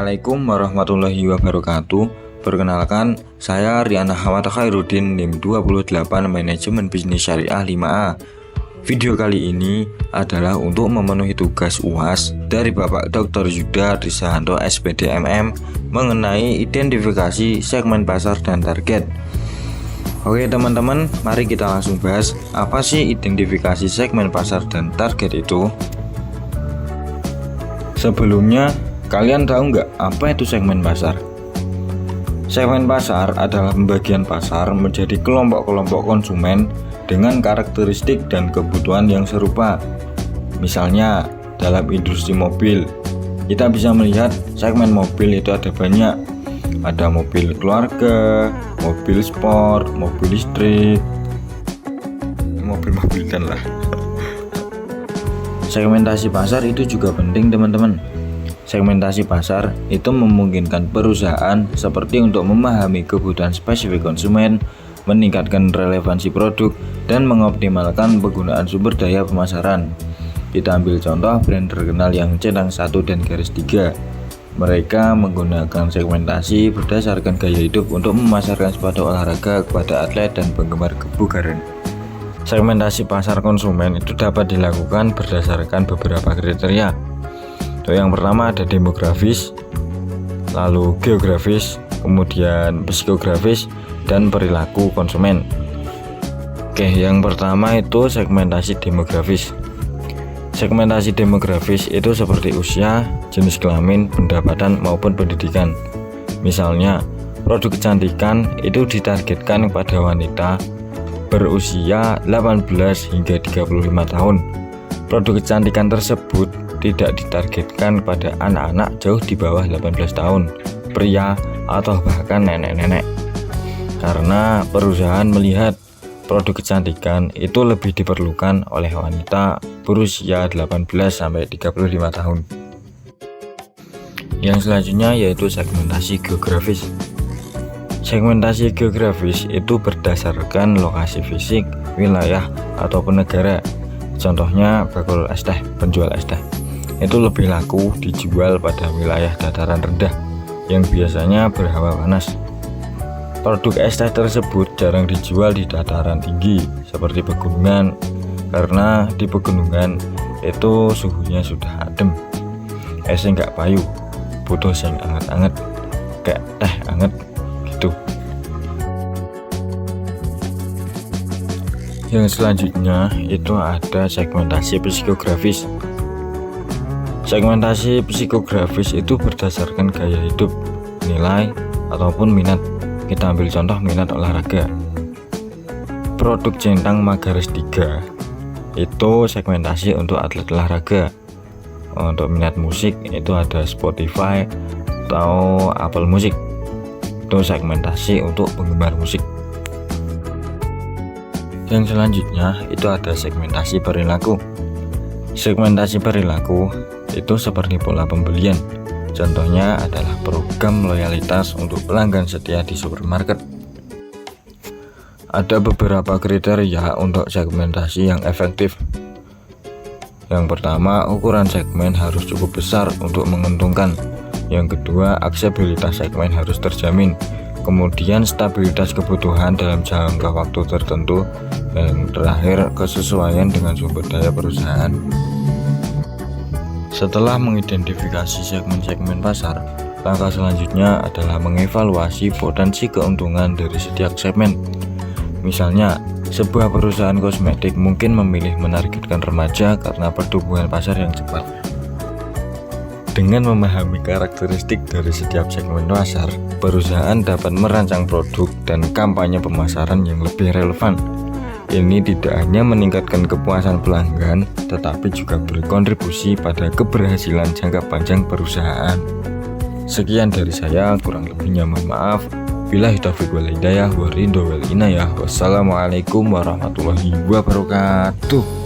Assalamualaikum warahmatullahi wabarakatuh. Perkenalkan, saya Riana Hawata Khairuddin, NIM 28, Manajemen Bisnis Syariah 5A. Video kali ini adalah untuk memenuhi tugas UAS dari Bapak Dr. Yuda Risahanto SPD MM mengenai identifikasi segmen pasar dan target. Oke teman-teman, mari kita langsung bahas apa sih identifikasi segmen pasar dan target itu. Sebelumnya, kalian tahu nggak apa itu segmen pasar? Segmen pasar adalah pembagian pasar menjadi kelompok-kelompok konsumen dengan karakteristik dan kebutuhan yang serupa. Misalnya, dalam industri mobil, kita bisa melihat segmen mobil itu ada banyak. Ada mobil keluarga, mobil sport, mobil listrik, mobil-mobilan lah. Segmentasi pasar itu juga penting teman-teman. Segmentasi pasar itu memungkinkan perusahaan seperti untuk memahami kebutuhan spesifik konsumen, meningkatkan relevansi produk, dan mengoptimalkan penggunaan sumber daya pemasaran. Kita ambil contoh brand terkenal yang centang 1 dan garis 3. Mereka menggunakan segmentasi berdasarkan gaya hidup untuk memasarkan sepatu olahraga kepada atlet dan penggemar kebugaran. Segmentasi pasar konsumen itu dapat dilakukan berdasarkan beberapa kriteria. Yang pertama ada demografis, lalu geografis, kemudian psikografis, dan perilaku konsumen. Oke, yang pertama itu segmentasi demografis. Segmentasi demografis itu seperti usia, jenis kelamin, pendapatan, maupun pendidikan. Misalnya, produk kecantikan itu ditargetkan kepada wanita berusia 18 hingga 35 tahun. Produk kecantikan tersebut tidak ditargetkan kepada anak-anak jauh di bawah 18 tahun, pria, atau bahkan nenek-nenek. Karena perusahaan melihat produk kecantikan itu lebih diperlukan oleh wanita berusia 18-35 tahun. Yang selanjutnya yaitu segmentasi geografis. Segmentasi geografis itu berdasarkan lokasi fisik, wilayah, ataupun negara. Contohnya bakul es teh, penjual es teh itu lebih laku dijual pada wilayah dataran rendah yang biasanya berhawa panas. Produk es teh tersebut jarang dijual di dataran tinggi seperti pegunungan, karena di pegunungan itu suhunya sudah adem, esnya nggak payu, butuh yang anget-anget kayak teh anget gitu. Yang selanjutnya itu ada segmentasi psikografis. Segmentasi psikografis itu berdasarkan gaya hidup, nilai, ataupun minat. Kita ambil contoh minat olahraga. Produk centang garis 3 itu segmentasi untuk atlet olahraga. Untuk minat musik itu ada Spotify atau Apple Music. Itu segmentasi untuk penggemar musik. Yang selanjutnya itu ada segmentasi perilaku. Segmentasi perilaku itu seperti pola pembelian. Contohnya adalah program loyalitas untuk pelanggan setia di supermarket. Ada beberapa kriteria untuk segmentasi yang efektif. Yang pertama, ukuran segmen harus cukup besar untuk menguntungkan. Yang kedua, aksesibilitas segmen harus terjamin. Kemudian stabilitas kebutuhan dalam jangka waktu tertentu. Dan terakhir, kesesuaian dengan sumber daya perusahaan. Setelah mengidentifikasi segmen-segmen pasar, langkah selanjutnya adalah mengevaluasi potensi keuntungan dari setiap segmen. Misalnya, sebuah perusahaan kosmetik mungkin memilih menargetkan remaja karena pertumbuhan pasar yang cepat. Dengan memahami karakteristik dari setiap segmen pasar, perusahaan dapat merancang produk dan kampanye pemasaran yang lebih relevan. Ini tidak hanya meningkatkan kepuasan pelanggan, tetapi juga berkontribusi pada keberhasilan jangka panjang perusahaan. Sekian dari saya, kurang lebihnya mohon maaf. Billahi taufiq wal hidayah wa ridho wal inayah. Wassalamualaikum warahmatullahi wabarakatuh.